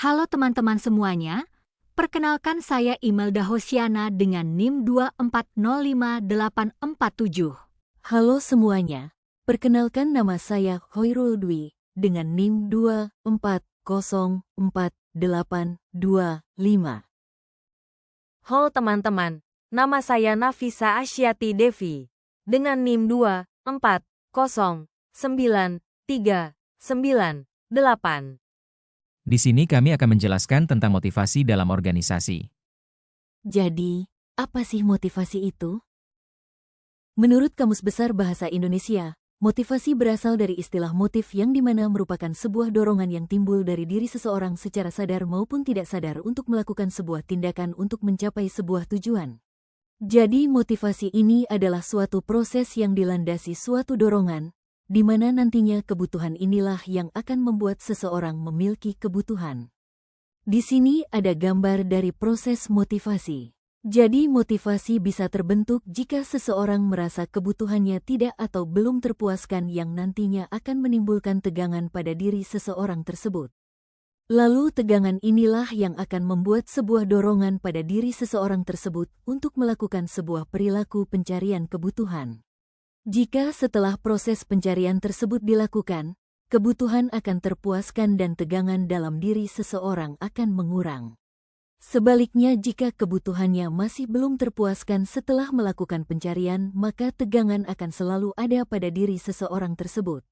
Halo teman-teman semuanya, perkenalkan saya Imelda Hosiana dengan NIM 2405847. Halo semuanya, perkenalkan nama saya Hoirul Dwi dengan NIM 2404825. Halo teman-teman, nama saya Nafisa Asyati Devi dengan NIM 2409398. Di sini kami akan menjelaskan tentang motivasi dalam organisasi. Jadi, apa sih motivasi itu? Menurut Kamus Besar Bahasa Indonesia, motivasi berasal dari istilah motif yang dimana merupakan sebuah dorongan yang timbul dari diri seseorang secara sadar maupun tidak sadar untuk melakukan sebuah tindakan untuk mencapai sebuah tujuan. Jadi motivasi ini adalah suatu proses yang dilandasi suatu dorongan, di mana nantinya kebutuhan inilah yang akan membuat seseorang memiliki kebutuhan. Di sini ada gambar dari proses motivasi. Jadi motivasi bisa terbentuk jika seseorang merasa kebutuhannya tidak atau belum terpuaskan yang nantinya akan menimbulkan tegangan pada diri seseorang tersebut. Lalu tegangan inilah yang akan membuat sebuah dorongan pada diri seseorang tersebut untuk melakukan sebuah perilaku pencarian kebutuhan. Jika setelah proses pencarian tersebut dilakukan, kebutuhan akan terpuaskan dan tegangan dalam diri seseorang akan mengurang. Sebaliknya, jika kebutuhannya masih belum terpuaskan setelah melakukan pencarian, maka tegangan akan selalu ada pada diri seseorang tersebut.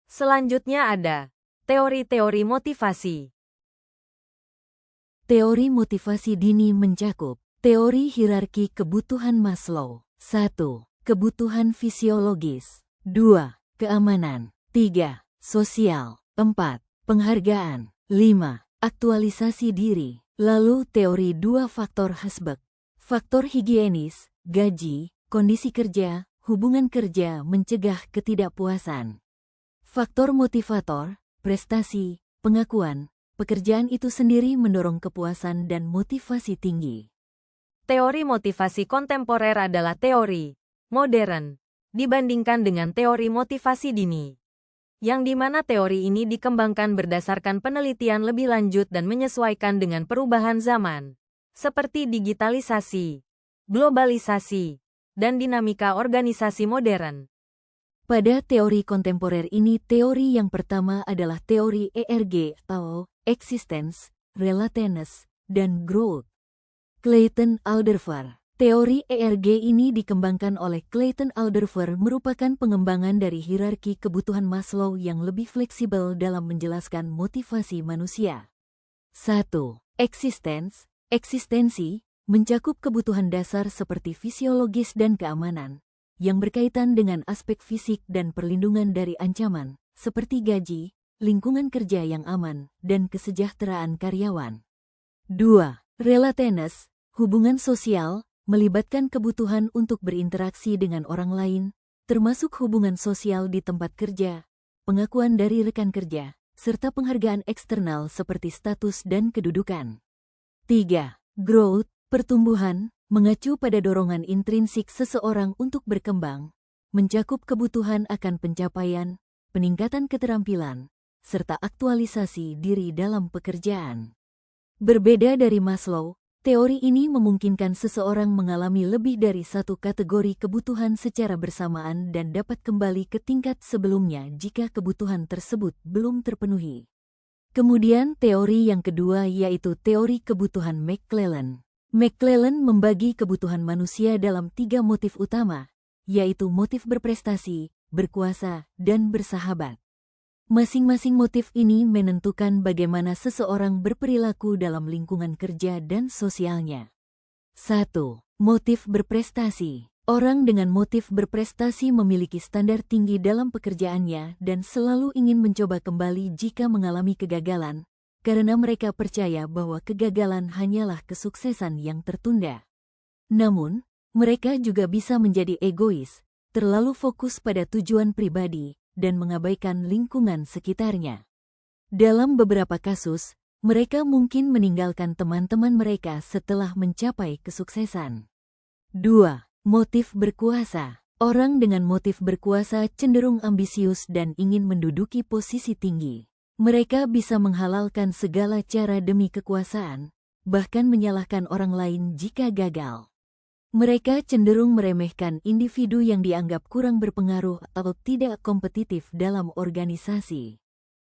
Selanjutnya ada teori-teori motivasi. Teori motivasi dini mencakup teori hierarki kebutuhan Maslow. 1. Kebutuhan fisiologis. 2. Keamanan. 3. Sosial. 4. Penghargaan. 5. Aktualisasi diri. Lalu teori 2 faktor Herzberg. Faktor higienis, gaji, kondisi kerja, hubungan kerja mencegah ketidakpuasan. Faktor motivator, prestasi, pengakuan, pekerjaan itu sendiri mendorong kepuasan dan motivasi tinggi. Teori motivasi kontemporer adalah teori modern dibandingkan dengan teori motivasi dini, yang dimana teori ini dikembangkan berdasarkan penelitian lebih lanjut dan menyesuaikan dengan perubahan zaman, seperti digitalisasi, globalisasi, dan dinamika organisasi modern. Pada teori kontemporer ini, teori yang pertama adalah teori ERG atau Existence, Relateness, dan Growth. Clayton Alderfer. Teori ERG ini dikembangkan oleh Clayton Alderfer merupakan pengembangan dari hierarki kebutuhan Maslow yang lebih fleksibel dalam menjelaskan motivasi manusia. 1. Existence, eksistensi, mencakup kebutuhan dasar seperti fisiologis dan keamanan, yang berkaitan dengan aspek fisik dan perlindungan dari ancaman, seperti gaji, lingkungan kerja yang aman, dan kesejahteraan karyawan. 2. Relateness, hubungan sosial, melibatkan kebutuhan untuk berinteraksi dengan orang lain, termasuk hubungan sosial di tempat kerja, pengakuan dari rekan kerja, serta penghargaan eksternal seperti status dan kedudukan. 3. Growth, pertumbuhan, mengacu pada dorongan intrinsik seseorang untuk berkembang, mencakup kebutuhan akan pencapaian, peningkatan keterampilan, serta aktualisasi diri dalam pekerjaan. Berbeda dari Maslow, teori ini memungkinkan seseorang mengalami lebih dari satu kategori kebutuhan secara bersamaan dan dapat kembali ke tingkat sebelumnya jika kebutuhan tersebut belum terpenuhi. Kemudian teori yang kedua yaitu teori kebutuhan McClellan. McClellan membagi kebutuhan manusia dalam 3 motif utama, yaitu motif berprestasi, berkuasa, dan bersahabat. Masing-masing motif ini menentukan bagaimana seseorang berperilaku dalam lingkungan kerja dan sosialnya. 1. Motif berprestasi. Orang dengan motif berprestasi memiliki standar tinggi dalam pekerjaannya dan selalu ingin mencoba kembali jika mengalami kegagalan, karena mereka percaya bahwa kegagalan hanyalah kesuksesan yang tertunda. Namun, mereka juga bisa menjadi egois, terlalu fokus pada tujuan pribadi, dan mengabaikan lingkungan sekitarnya. Dalam beberapa kasus, mereka mungkin meninggalkan teman-teman mereka setelah mencapai kesuksesan. 2. Motif berkuasa. Orang dengan motif berkuasa cenderung ambisius dan ingin menduduki posisi tinggi. Mereka bisa menghalalkan segala cara demi kekuasaan, bahkan menyalahkan orang lain jika gagal. Mereka cenderung meremehkan individu yang dianggap kurang berpengaruh atau tidak kompetitif dalam organisasi.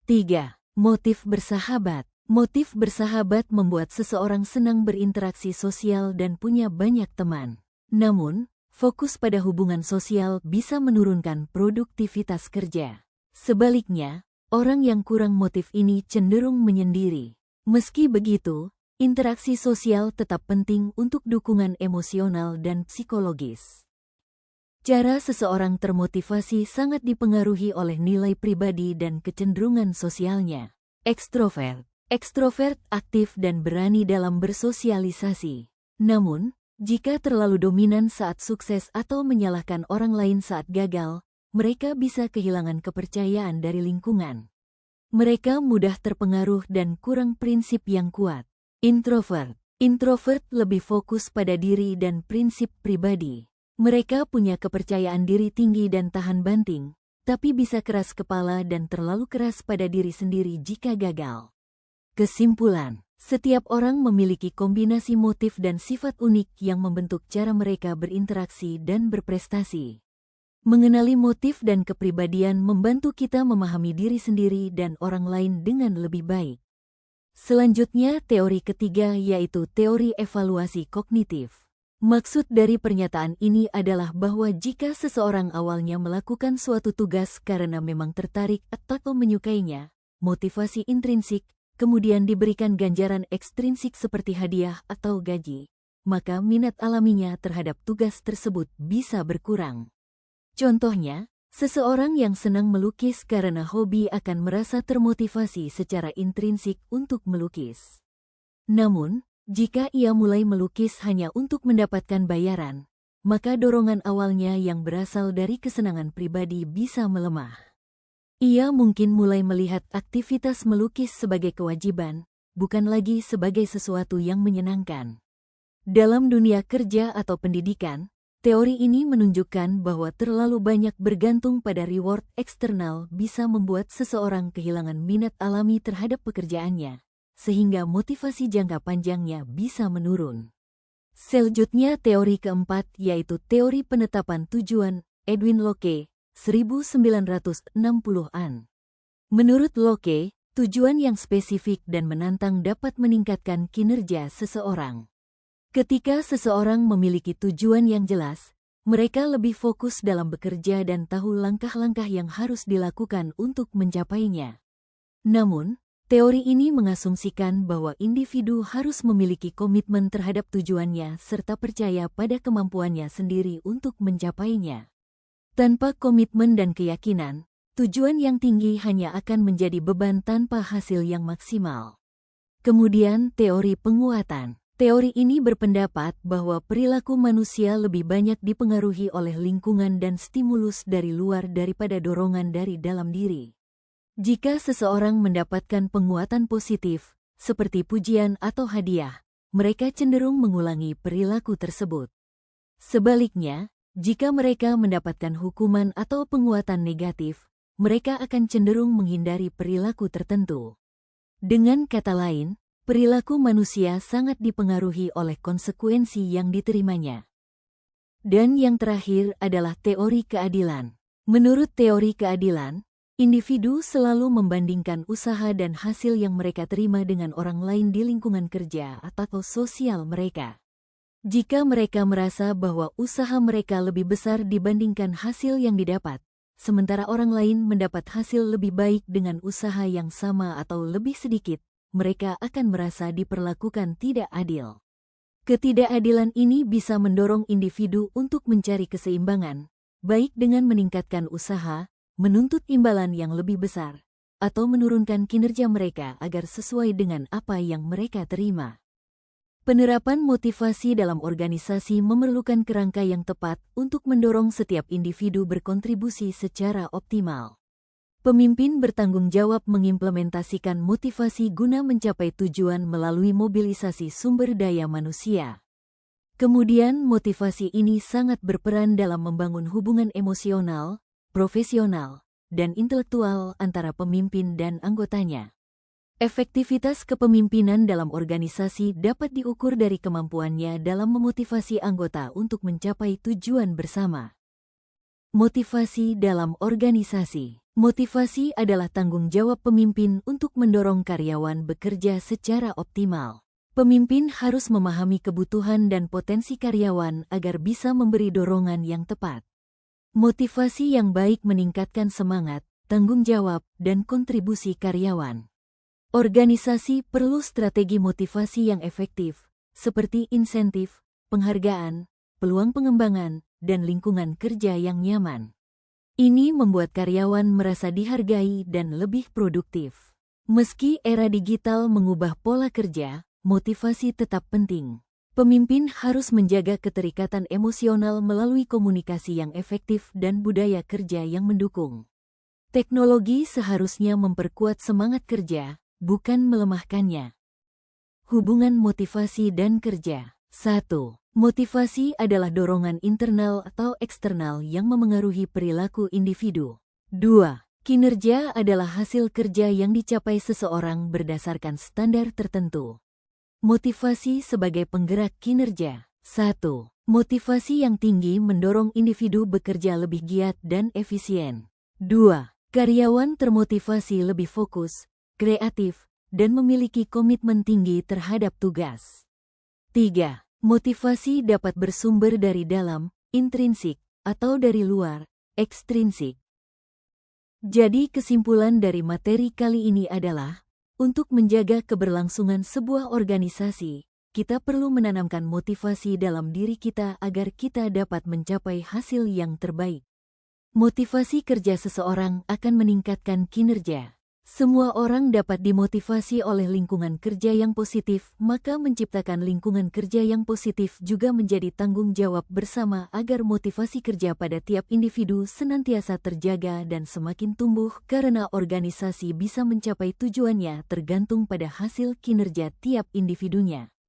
3. Motif bersahabat. Motif bersahabat membuat seseorang senang berinteraksi sosial dan punya banyak teman. Namun, fokus pada hubungan sosial bisa menurunkan produktivitas kerja. Sebaliknya, orang yang kurang motif ini cenderung menyendiri. Meski begitu, interaksi sosial tetap penting untuk dukungan emosional dan psikologis. Cara seseorang termotivasi sangat dipengaruhi oleh nilai pribadi dan kecenderungan sosialnya. Ekstrovert. Ekstrovert aktif dan berani dalam bersosialisasi. Namun, jika terlalu dominan saat sukses atau menyalahkan orang lain saat gagal, mereka bisa kehilangan kepercayaan dari lingkungan. Mereka mudah terpengaruh dan kurang prinsip yang kuat. Introvert. Introvert lebih fokus pada diri dan prinsip pribadi. Mereka punya kepercayaan diri tinggi dan tahan banting, tapi bisa keras kepala dan terlalu keras pada diri sendiri jika gagal. Kesimpulan, setiap orang memiliki kombinasi motif dan sifat unik yang membentuk cara mereka berinteraksi dan berprestasi. Mengenali motif dan kepribadian membantu kita memahami diri sendiri dan orang lain dengan lebih baik. Selanjutnya, teori ketiga yaitu teori evaluasi kognitif. Maksud dari pernyataan ini adalah bahwa jika seseorang awalnya melakukan suatu tugas karena memang tertarik atau menyukainya, motivasi intrinsik, kemudian diberikan ganjaran ekstrinsik seperti hadiah atau gaji, maka minat alaminya terhadap tugas tersebut bisa berkurang. Contohnya, seseorang yang senang melukis karena hobi akan merasa termotivasi secara intrinsik untuk melukis. Namun, jika ia mulai melukis hanya untuk mendapatkan bayaran, maka dorongan awalnya yang berasal dari kesenangan pribadi bisa melemah. Ia mungkin mulai melihat aktivitas melukis sebagai kewajiban, bukan lagi sebagai sesuatu yang menyenangkan. Dalam dunia kerja atau pendidikan, teori ini menunjukkan bahwa terlalu banyak bergantung pada reward eksternal bisa membuat seseorang kehilangan minat alami terhadap pekerjaannya, sehingga motivasi jangka panjangnya bisa menurun. Selanjutnya teori keempat yaitu teori penetapan tujuan, Edwin Locke, 1960-an. Menurut Locke, tujuan yang spesifik dan menantang dapat meningkatkan kinerja seseorang. Ketika seseorang memiliki tujuan yang jelas, mereka lebih fokus dalam bekerja dan tahu langkah-langkah yang harus dilakukan untuk mencapainya. Namun, teori ini mengasumsikan bahwa individu harus memiliki komitmen terhadap tujuannya serta percaya pada kemampuannya sendiri untuk mencapainya. Tanpa komitmen dan keyakinan, tujuan yang tinggi hanya akan menjadi beban tanpa hasil yang maksimal. Kemudian, teori penguatan. Teori ini berpendapat bahwa perilaku manusia lebih banyak dipengaruhi oleh lingkungan dan stimulus dari luar daripada dorongan dari dalam diri. Jika seseorang mendapatkan penguatan positif, seperti pujian atau hadiah, mereka cenderung mengulangi perilaku tersebut. Sebaliknya, jika mereka mendapatkan hukuman atau penguatan negatif, mereka akan cenderung menghindari perilaku tertentu. Dengan kata lain, perilaku manusia sangat dipengaruhi oleh konsekuensi yang diterimanya. Dan yang terakhir adalah teori keadilan. Menurut teori keadilan, individu selalu membandingkan usaha dan hasil yang mereka terima dengan orang lain di lingkungan kerja atau sosial mereka. Jika mereka merasa bahwa usaha mereka lebih besar dibandingkan hasil yang didapat, sementara orang lain mendapat hasil lebih baik dengan usaha yang sama atau lebih sedikit, mereka akan merasa diperlakukan tidak adil. Ketidakadilan ini bisa mendorong individu untuk mencari keseimbangan, baik dengan meningkatkan usaha, menuntut imbalan yang lebih besar, atau menurunkan kinerja mereka agar sesuai dengan apa yang mereka terima. Penerapan motivasi dalam organisasi memerlukan kerangka yang tepat untuk mendorong setiap individu berkontribusi secara optimal. Pemimpin bertanggung jawab mengimplementasikan motivasi guna mencapai tujuan melalui mobilisasi sumber daya manusia. Kemudian motivasi ini sangat berperan dalam membangun hubungan emosional, profesional, dan intelektual antara pemimpin dan anggotanya. Efektivitas kepemimpinan dalam organisasi dapat diukur dari kemampuannya dalam memotivasi anggota untuk mencapai tujuan bersama. Motivasi dalam organisasi. Motivasi adalah tanggung jawab pemimpin untuk mendorong karyawan bekerja secara optimal. Pemimpin harus memahami kebutuhan dan potensi karyawan agar bisa memberi dorongan yang tepat. Motivasi yang baik meningkatkan semangat, tanggung jawab, dan kontribusi karyawan. Organisasi perlu strategi motivasi yang efektif, seperti insentif, penghargaan, peluang pengembangan, dan lingkungan kerja yang nyaman. Ini membuat karyawan merasa dihargai dan lebih produktif. Meski era digital mengubah pola kerja, motivasi tetap penting. Pemimpin harus menjaga keterikatan emosional melalui komunikasi yang efektif dan budaya kerja yang mendukung. Teknologi seharusnya memperkuat semangat kerja, bukan melemahkannya. Hubungan motivasi dan kerja. 1. Motivasi adalah dorongan internal atau eksternal yang memengaruhi perilaku individu. 2. Kinerja adalah hasil kerja yang dicapai seseorang berdasarkan standar tertentu. Motivasi sebagai penggerak kinerja. 1. Motivasi yang tinggi mendorong individu bekerja lebih giat dan efisien. 2. Karyawan termotivasi lebih fokus, kreatif, dan memiliki komitmen tinggi terhadap tugas. 3. Motivasi dapat bersumber dari dalam, intrinsik, atau dari luar, ekstrinsik. Jadi kesimpulan dari materi kali ini adalah, untuk menjaga keberlangsungan sebuah organisasi, kita perlu menanamkan motivasi dalam diri kita agar kita dapat mencapai hasil yang terbaik. Motivasi kerja seseorang akan meningkatkan kinerja. Semua orang dapat dimotivasi oleh lingkungan kerja yang positif, maka menciptakan lingkungan kerja yang positif juga menjadi tanggung jawab bersama agar motivasi kerja pada tiap individu senantiasa terjaga dan semakin tumbuh karena organisasi bisa mencapai tujuannya tergantung pada hasil kinerja tiap individunya.